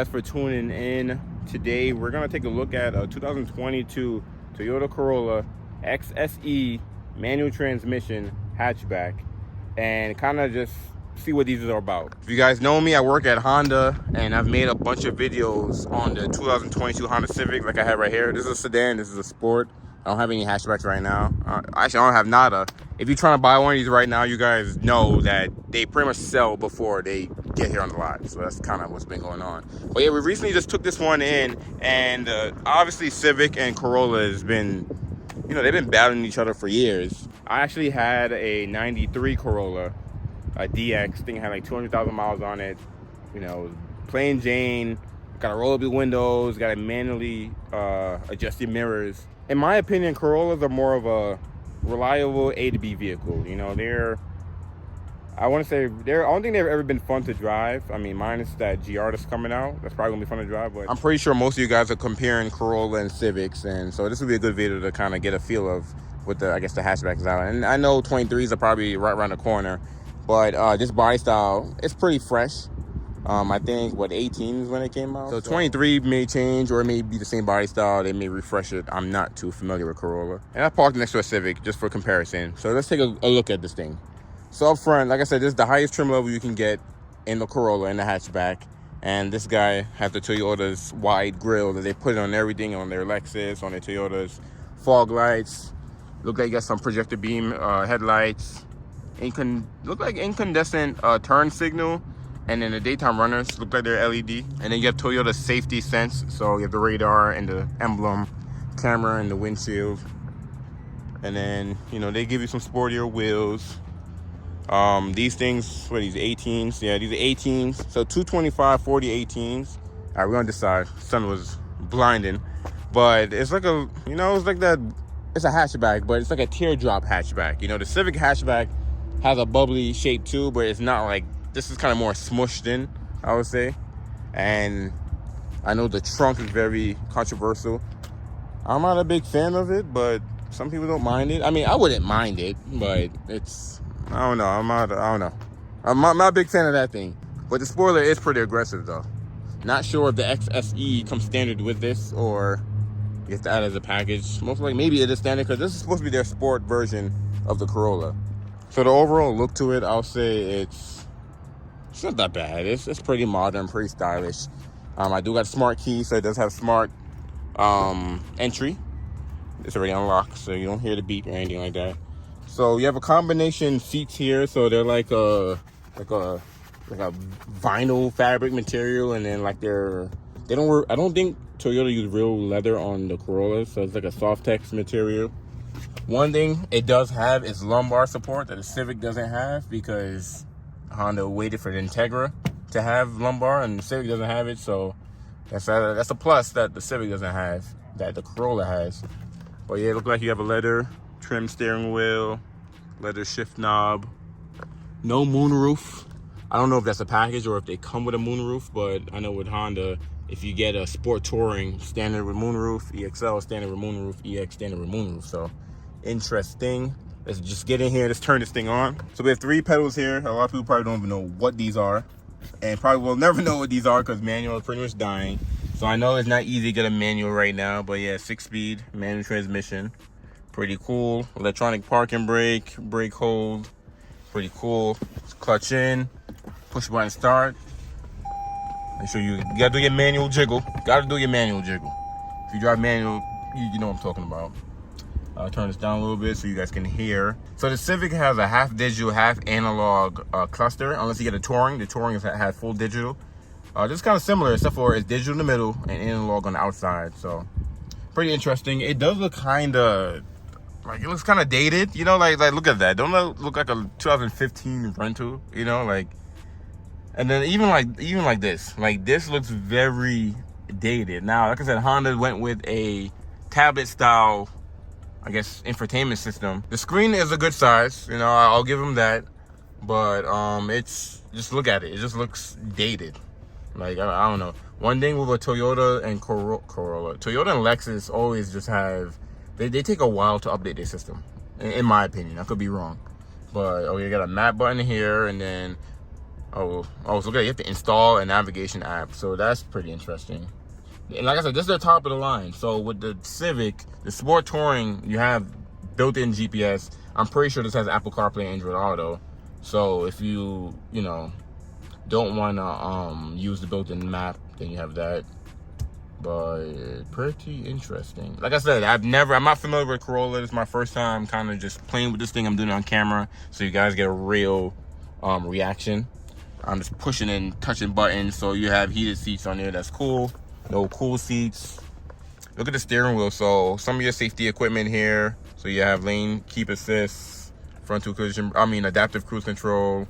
guys for tuning in. Today we're gonna take a look at a 2022 Toyota Corolla XSE manual transmission hatchback and kind of just see what these are about. If you guys know me, I work at Honda and I've made a bunch of videos on the 2022 Honda Civic like I have right here. This is a sedan, this is a sport. I don't have any hatchbacks right now. Actually, I don't have nada. If you're trying to buy one of these right now, you guys know that they pretty much sell before they get here on the lot. So that's kind of what's been going on. But yeah, we recently just took this one in, and obviously Civic and Corolla has been, you know, they've been battling each other for years. I actually had a 93 Corolla, a DX. Thing had like 200,000 miles on it. You know, plain Jane, got a roll up the windows, got a manually adjusted mirrors. In my opinion, Corollas are more of a reliable A to B vehicle. You know, I don't think they've ever been fun to drive. I mean, minus that GR that's coming out. That's probably gonna be fun to drive, but I'm pretty sure most of you guys are comparing Corolla and Civics, and so this would be a good video to kind of get a feel of what the hatchback is out. And I know 23s are probably right around the corner, but this body style, it's pretty fresh. I think, 18 is when it came out. So 23 may change, or it may be the same body style. They may refresh it. I'm not too familiar with Corolla. And I parked next to a Civic just for comparison. So let's take a look at this thing. So up front, like I said, this is the highest trim level you can get in the Corolla, in the hatchback. And this guy has the Toyota's wide grille that they put on everything, on their Lexus, on their Toyotas. Fog lights. Look like you got some projector beam headlights. Look like incandescent turn signal. And then the daytime runners look like they're LED. And then you have Toyota safety sense. So you have the radar and the emblem, camera and the windshield. And then, you know, they give you some sportier wheels. These things, what are these, 18s? Yeah, these are 18s. So 225, 40 18s. All right, we're on this side. Sun was blinding. But it's like a, you know, it's like that, it's a hatchback, but it's like a teardrop hatchback. You know, the Civic hatchback has a bubbly shape too, but it's not like, this is kind of more smushed in, I would say. And I know the trunk is very controversial. I'm not a big fan of it, but some people don't mind it. I mean, I wouldn't mind it, but it's, I don't know. I'm not a big fan of that thing. But the spoiler is pretty aggressive though. Not sure if the XSE comes standard with this or you have to add as a package. Most likely, maybe it is standard because this is supposed to be their sport version of the Corolla. So the overall look to it, I'll say it's not that bad. It's pretty modern, pretty stylish. I do got a smart key, so it does have smart entry. It's already unlocked, so you don't hear the beep or anything like that. So you have a combination seats here, so they're like a vinyl fabric material, and then like I don't think Toyota used real leather on the Corolla, so it's like a soft text material. One thing it does have is lumbar support that the Civic doesn't have, because Honda waited for the Integra to have lumbar and the Civic doesn't have it, so that's a plus that the Civic doesn't have, that the Corolla has. But yeah, it looks like you have a leather trim steering wheel, leather shift knob, no moonroof. I don't know if that's a package or if they come with a moonroof, but I know with Honda, if you get a Sport Touring standard with moonroof, EXL standard with moonroof, EX standard with moonroof. So interesting. Let's just get in here. Let's turn this thing on. So we have 3 pedals here. A lot of people probably don't even know what these are, and probably will never know what these are because manual is pretty much dying. So I know it's not easy to get a manual right now, but yeah, 6-speed manual transmission, pretty cool. Electronic parking brake, brake hold, pretty cool. Clutch in, push button start. Make sure you gotta do your manual jiggle. Gotta do your manual jiggle. If you drive manual, you know what I'm talking about. I'll turn this down a little bit so you guys can hear. So the Civic has a half digital, half analog cluster, unless you get a Touring. The Touring has full digital. Just kind of similar, except for it's digital in the middle and analog on the outside. So pretty interesting. It does look kind of, like, it looks kind of dated. You know, like look at that. Don't look like a 2015 rental, you know, like. And then even like this looks very dated. Now, like I said, Honda went with a tablet style, I guess, infotainment system. The screen is a good size, you know, I'll give them that. But it's, just look at it. It just looks dated. Like, I don't know. One thing with a Toyota and Corolla, Toyota and Lexus always just have, they take a while to update their system, in my opinion. I could be wrong. But, oh, you got a map button here, and then Oh, so okay, you have to install a navigation app. So that's pretty interesting. And like I said, this is the top of the line. So with the Civic, the Sport Touring, you have built-in GPS. I'm pretty sure this has Apple CarPlay and Android Auto. So if you don't want to use the built-in map, then you have that. But pretty interesting. Like I said, I'm not familiar with Corolla. This is my first time kind of just playing with this thing. I'm doing it on camera so you guys get a real reaction. I'm just pushing and touching buttons. So you have heated seats on there. That's cool. No cool seats. Look at the steering wheel. So some of your safety equipment here. So you have lane keep assist, frontal collision, adaptive cruise control.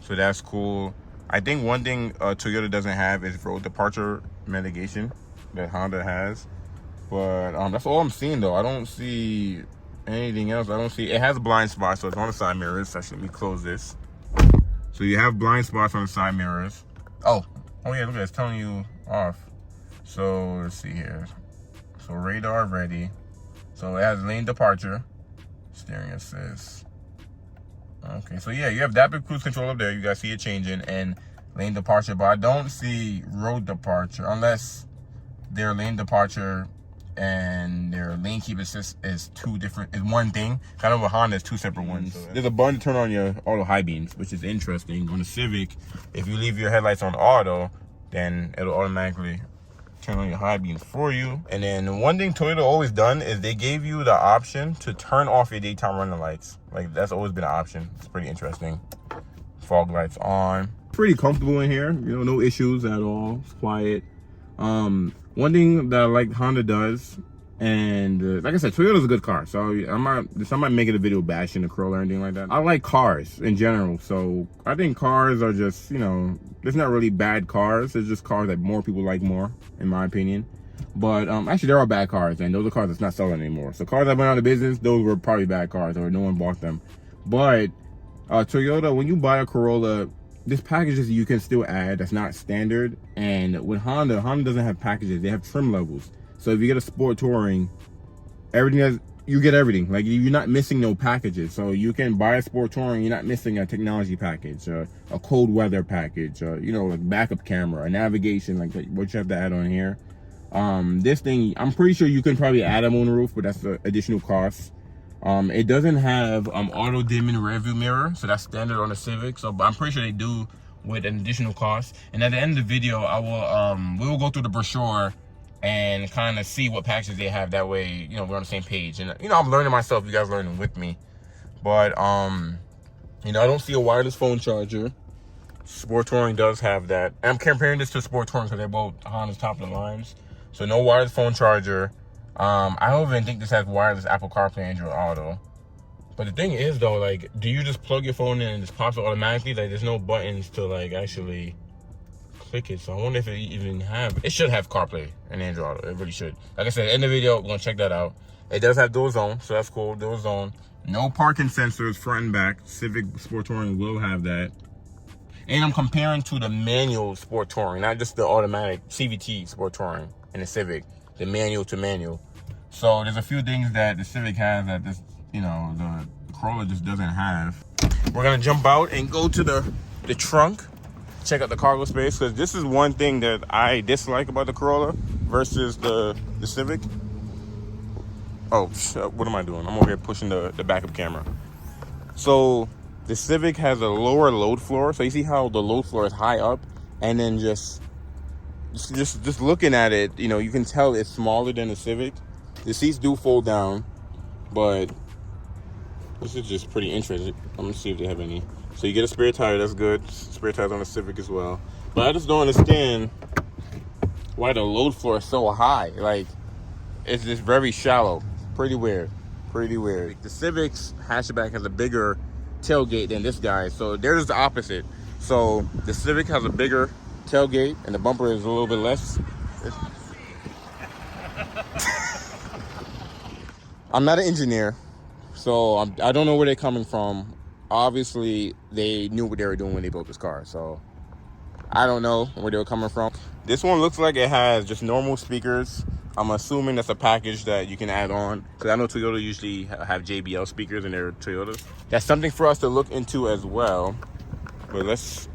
So that's cool. I think one thing Toyota doesn't have is road departure mitigation that Honda has. But that's all I'm seeing though. I don't see anything else. It has blind spots, so it's on the side mirrors. Actually, let me close this. So you have blind spots on the side mirrors. Oh yeah, look at it, it's telling you off. So let's see here. So radar ready. So it has lane departure, steering assist. Okay, so yeah, you have adaptive cruise control up there. You guys see it changing, and lane departure, but I don't see road departure unless their lane departure and their lane keep assist is one thing. Kind of a Honda is two separate ones. There's a button to turn on your auto high beams, which is interesting. On the Civic, if you leave your headlights on auto, then it'll automatically turn on your high beams for you. And then one thing Toyota always done is they gave you the option to turn off your daytime running lights. Like, that's always been an option. It's pretty interesting. Fog lights on. Pretty comfortable in here, no issues at all. It's quiet. One thing that I like Honda does, and like I said, Toyota's a good car, so I'm not making a video bashing the Corolla or anything like that. I like cars in general, so I think cars are just, there's not really bad cars. There's just cars that more people like more, in my opinion. But actually, there are bad cars, and those are cars that's not selling anymore. So cars that went out of business, those were probably bad cars, or no one bought them. But Toyota, when you buy a Corolla, there's packages you can still add that's not standard. And with Honda doesn't have packages. They have trim levels. So if you get a Sport Touring, you get everything. Like, you're not missing no packages. So you can buy a Sport Touring, you're not missing a technology package, a cold weather package, like backup camera, a navigation, like what you have to add on here. This thing, I'm pretty sure you can probably add them on the roof, but that's the additional cost. It doesn't have auto dimming rear view mirror, so that's standard on the Civic. So I'm pretty sure they do with an additional cost. And at the end of the video, I will we will go through the brochure and kind of see what packages they have. That way, we're on the same page. And I'm learning myself, you guys learning with me. But I don't see a wireless phone charger. Sport Touring does have that. And I'm comparing this to Sport Touring because they're both Honda's top of the lines. So no wireless phone charger. I don't even think this has wireless Apple CarPlay and Android Auto. But the thing is though, like, do you just plug your phone in and it just pops it automatically? Like, there's no buttons to like actually click it. So I wonder if it should have CarPlay and Android Auto. It really should. Like I said, in the video, we're gonna check that out. It does have dual zone, so that's cool. Dual zone. No parking sensors front and back. Civic Sport Touring will have that. And I'm comparing to the manual Sport Touring, not just the automatic CVT Sport Touring and the Civic. The manual to manual. So there's a few things that the Civic has that this, the Corolla just doesn't have. We're gonna jump out and go to the trunk, check out the cargo space, because this is one thing that I dislike about the Corolla versus the Civic. Oh, what am I doing? I'm over here pushing the backup camera. So the Civic has a lower load floor. So you see how the load floor is high up, and then just looking at it, you can tell it's smaller than the Civic. The seats do fold down, but this is just pretty interesting. I'm gonna see if they have any. So you get a spare tire, that's good. Spare tires on the Civic as well. But I just don't understand why the load floor is so high. Like, it's just very shallow. Pretty weird. The Civic's hatchback has a bigger tailgate than this guy, so they're just the opposite. So the Civic has a bigger tailgate and the bumper is a little bit less. I'm not an engineer, so I don't know where they're coming from. Obviously, they knew what they were doing when they built this car, so I don't know where they were coming from. This one looks like it has just normal speakers. I'm assuming that's a package that you can add on, because I know Toyota usually have JBL speakers in their Toyotas. That's something for us to look into as well. But let's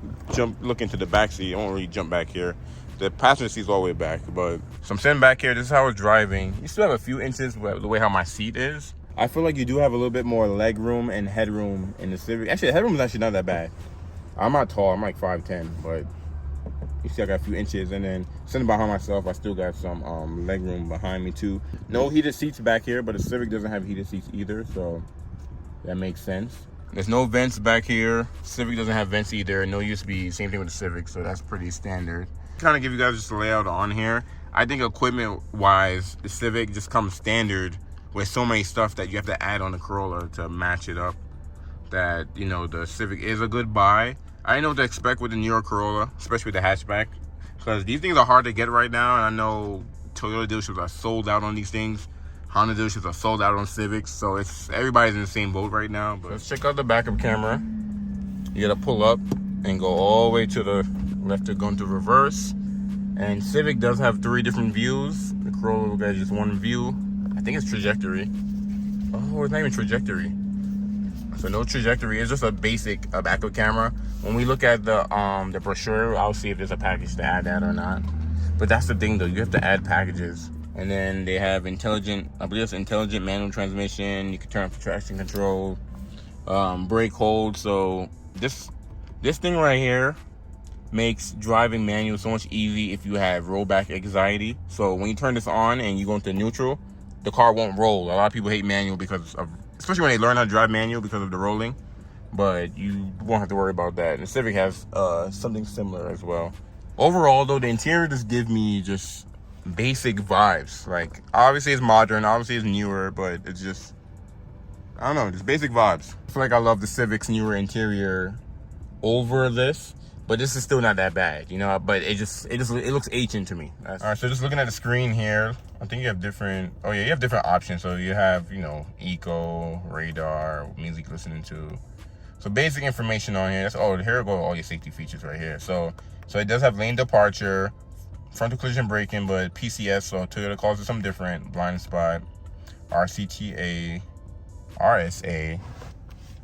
look into the back seat. I won't really jump back here. The passenger seat's all the way back, but so I'm sitting back here. This is how I was driving. You still have a few inches with the way how my seat is. I feel like you do have a little bit more leg room and headroom in the Civic. Actually, the headroom is actually not that bad. I'm not tall. I'm like 5'10", but you see I got a few inches. And then sitting behind myself, I still got some leg room behind me too. No heated seats back here, but the Civic doesn't have heated seats either, so that makes sense. There's no vents back here. Civic doesn't have vents either. No USB. Same thing with the Civic, so that's pretty standard. Kind of give you guys just a layout on here. I think equipment-wise, the Civic just comes standard with so many stuff that you have to add on the Corolla to match it up. That, you know, the Civic is a good buy. I didn't know what to expect with the newer Corolla, especially with the hatchback, because these things are hard to get right now, and I know Toyota dealerships are sold out on these things. Honda dealerships are sold out on Civics, so everybody's in the same boat right now. But let's check out the backup camera. You gotta pull up and go all the way to the left to go into reverse. And Civic does have 3 different views. The Corolla got just 1 view. I think it's trajectory. Oh, it's not even trajectory. So no trajectory. It's just a basic backup camera. When we look at the brochure, I'll see if there's a package to add that or not. But that's the thing though, you have to add packages. And then they have intelligent, I believe it's intelligent manual transmission. You can turn off the traction control, brake hold. So this thing right here makes driving manual so much easy if you have rollback anxiety. So when you turn this on and you go into neutral, the car won't roll. A lot of people hate manual because of, especially when they learn how to drive manual, because of the rolling. But you won't have to worry about that. And the Civic has something similar as well. Overall though, the interior just gives me just basic vibes. Like, obviously it's modern, obviously it's newer, but it's just, I don't know, just basic vibes. I feel like I love the Civic's newer interior over this, but this is still not that bad, you know. But it looks ancient to me. All right, so just looking at the screen here, I think you have different, oh yeah, you have different options. So you have, you know, eco, radar, music listening to. So basic information on here. That's, oh, here go all your safety features right here. So it does have lane departure, frontal collision braking, but PCS, so Toyota calls it something different. Blind spot, RCTA, RSA.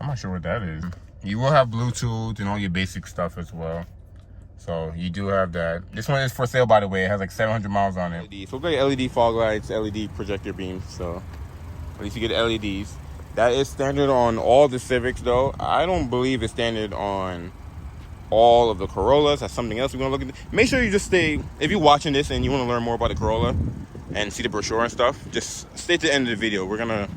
I'm not sure what that is. You will have Bluetooth and all your basic stuff as well. So you do have that. This one is for sale, by the way. It has like 700 miles on it. So we got LED fog lights, LED projector beams. So at least you get LEDs. That is standard on all the Civics, though. I don't believe it's standard on all of the Corollas. That's something else we're gonna look at. Make sure you just stay, if you're watching this and you want to learn more about the Corolla and see the brochure and stuff, just stay to the end of the video. We're gonna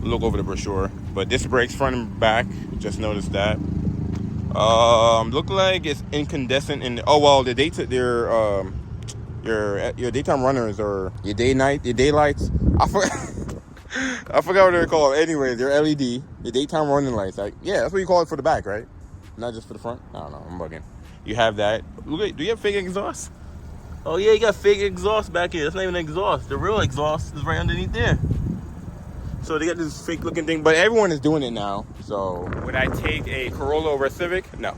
look over the brochure. But disc brakes front and back, just noticed that. Look like it's incandescent in the, oh well, the your daytime runners or your daylights. I forgot what they're called. Anyway, they're LED. Your daytime running lights. Like, yeah, that's what you call it for the back, right? Not just for the front? I don't know. I'm bugging. You have that. Look at, do you have fake exhaust? Oh yeah, you got fake exhaust back here. That's not even an exhaust. The real exhaust is right underneath there. So they got this fake looking thing, but everyone is doing it now. So would I take a Corolla over a Civic? No.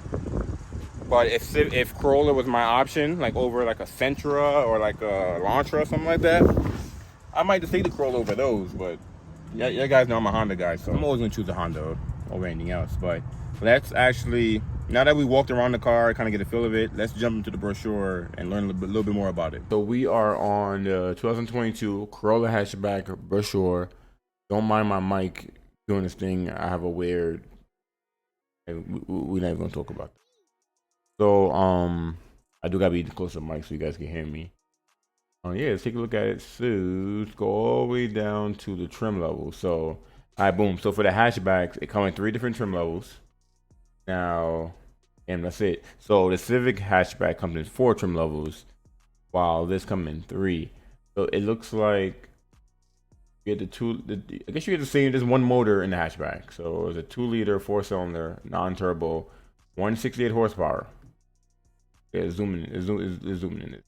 But if Corolla was my option, like over like a Sentra or like a Elantra or something like that, I might just take the Corolla over those. But yeah, you guys know I'm a Honda guy, so I'm always gonna choose a Honda over anything else. But let's actually, now that we walked around the car, kind of get a feel of it, let's jump into the brochure and learn a little bit more about it. So we are on the 2022 Corolla Hatchback brochure. Don't mind my mic doing this thing. I have a weird, we're not even gonna talk about it. So I do gotta be close to the mic so you guys can hear me. Yeah, let's take a look at it. So let's go all the way down to the trim level. So all right, boom. So for the hatchbacks, it comes in 3 different trim levels. Now, and that's it. So the Civic hatchback comes in 4 trim levels, while this comes in 3. So it looks like you get I guess you get the same. There's one motor in the hatchback. So it's a 2-liter 4-cylinder non-turbo, 168 horsepower. Yeah, zooming in it.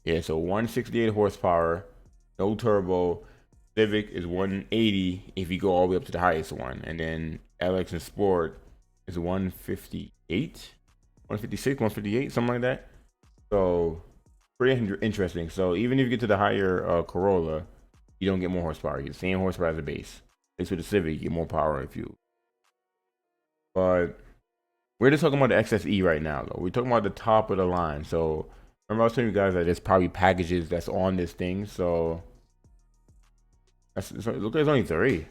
Yeah, so 168 horsepower, no turbo. Civic is 180 if you go all the way up to the highest one, and then LX and Sport is 158, 156, 158, something like that. So pretty interesting. So even if you get to the higher Corolla, you don't get more horsepower. You get the same horsepower as the base. At least with the Civic, you get more power if you. But we're just talking about the XSE right now, though. We're talking about the top of the line. So remember, I was telling you guys that there's probably packages that's on this thing. So look, there's only 3.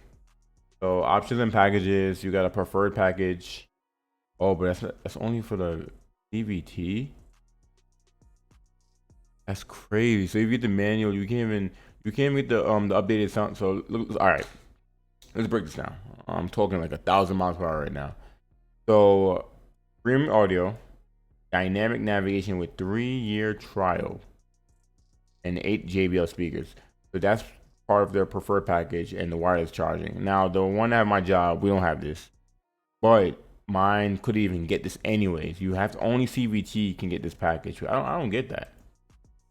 So options and packages. You got a preferred package. Oh, but that's only for the CVT. That's crazy. So if you get the manual, you can't get the updated sound. So look, all right, let's break this down. I'm talking like 1,000 miles per hour right now. So premium audio, dynamic navigation with 3-year trial, and 8 JBL speakers. So that's part of their preferred package, and the wireless charging. Now the one at my job, we don't have this, but mine could even get this anyways. You have to, only CVT can get this package. I don't get that.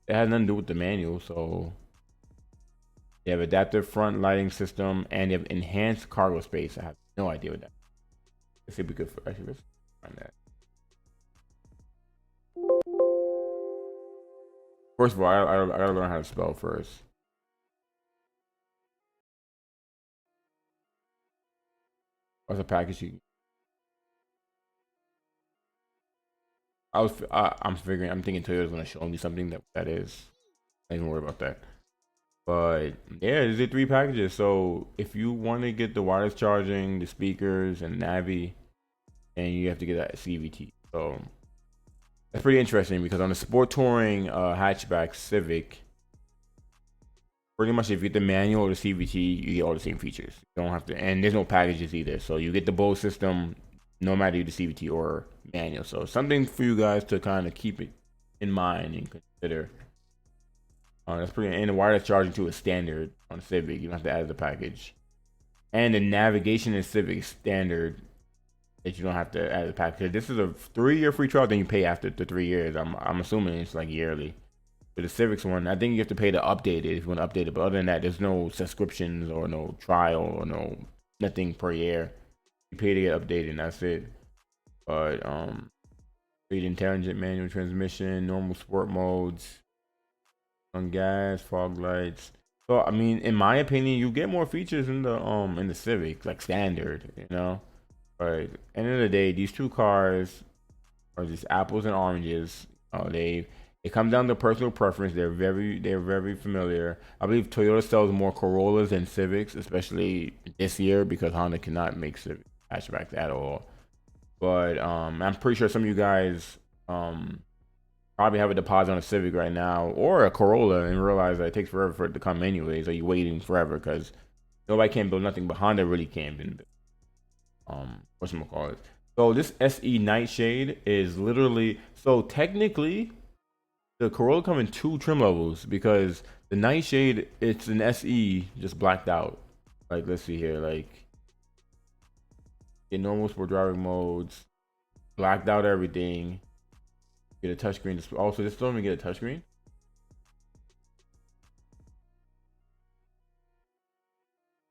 It has nothing to do with the manual. So they have adaptive front lighting system, and they have enhanced cargo space. I have no idea what that. Let's see if we could actually let's find that. First of all, I gotta learn how to spell first. What's a package? I'm thinking Toyota's gonna show me something that is. I don't even worry about that. But yeah, there's the 3 packages. So if you want to get the wireless charging, the speakers, and Navi, and you have to get that CVT. So that's pretty interesting, because on the sport touring hatchback Civic, pretty much if you get the manual or the CVT, you get all the same features. You don't have to, and there's no packages either. So you get the Bose system no matter the CVT or manual. So something for you guys to kind of keep it in mind and consider. That's pretty, and the wireless charging too is standard on the Civic. You don't have to add the package. And the navigation in Civic is standard, that you don't have to add the package. This is a 3-year free trial, then you pay after the 3 years. I'm assuming it's like yearly. But the Civics one, I think you have to pay to update it if you want to update it. But other than that, there's no subscriptions or no trial or nothing per year. You pay to get updated, and that's it. But read intelligent manual transmission, normal sport modes, on gas, fog lights. So I mean, in my opinion, you get more features in the Civic, like standard, you know. But end of the day, these 2 cars are just apples and oranges. It comes down to personal preference. They're very familiar. I believe Toyota sells more Corollas than Civics, especially this year, because Honda cannot make Civic hatchbacks at all. But I'm pretty sure some of you guys probably have a deposit on a Civic right now or a Corolla and realize that it takes forever for it to come anyways. Are you waiting forever? Because nobody can build nothing, but Honda really can build. Whatchamacallit. So this SE Nightshade is literally, so technically the Corolla come in 2 trim levels, because the Nightshade, it's an SE just blacked out. Like, let's see here, like in normal sport driving modes, blacked out everything. Get a touchscreen display. Also, this don't even get a touchscreen.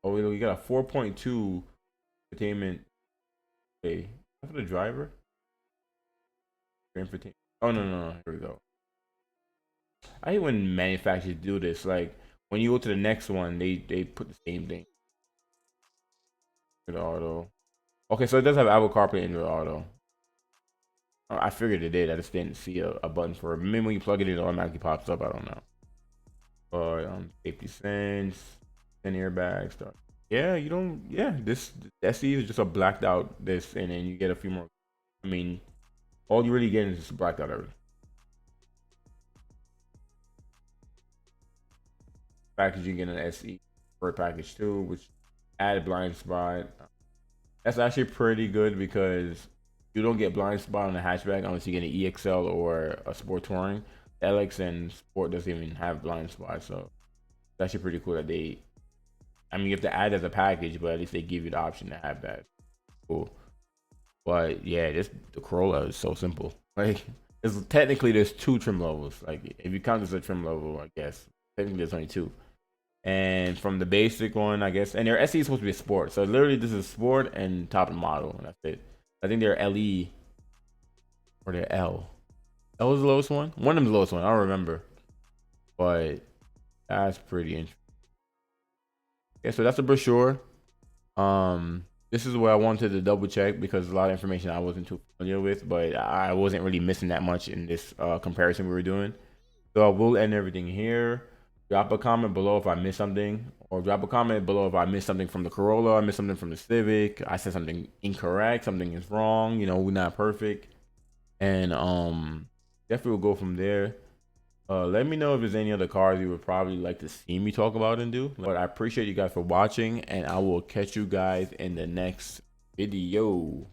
Oh, we got a 4.2 Infotainment. Okay, for the driver. Infotainment. Oh no! Here we go. I hate when manufacturers do this. Like when you go to the next one, they put the same thing. For the auto. Okay, so it does have Apple CarPlay in the auto. I figured it did. I just didn't see a button for it. Maybe when you plug it in, it automatically pops up. I don't know. But safety sense, 10 airbags. Stuff. Yeah, you don't. Yeah, this SE is just a blacked out this, and then you get a few more. I mean, all you really get is just blacked out everything. Package, you get an SE for package too, which added blind spot. That's actually pretty good, because you don't get blind spot on the hatchback unless you get an EXL or a Sport Touring. The LX and Sport doesn't even have blind spot, so it's actually pretty cool that they. I mean, you have to add as a package, but at least they give you the option to have that. Cool. But yeah, the Corolla is so simple. Like, there's 2 trim levels. Like, if you count this a trim level, I guess technically there's only 2. And from the basic one, I guess, and their SE is supposed to be a sport. So literally, this is sport and top of the model, and that's it. I think they're LE or they're L. L is the lowest one. One of them's the lowest one. I don't remember, but that's pretty interesting. Yeah, so that's a brochure. this is what I wanted to double check because a lot of information I wasn't too familiar with, but I wasn't really missing that much in this comparison we were doing. So I will end everything here. Drop a comment below if I missed something, or drop a comment below if I missed something from the Corolla, I missed something from the Civic, I said something incorrect, something is wrong, you know, we're not perfect. And definitely will go from there. Let me know if there's any other cars you would probably like to see me talk about and do. But I appreciate you guys for watching, and I will catch you guys in the next video.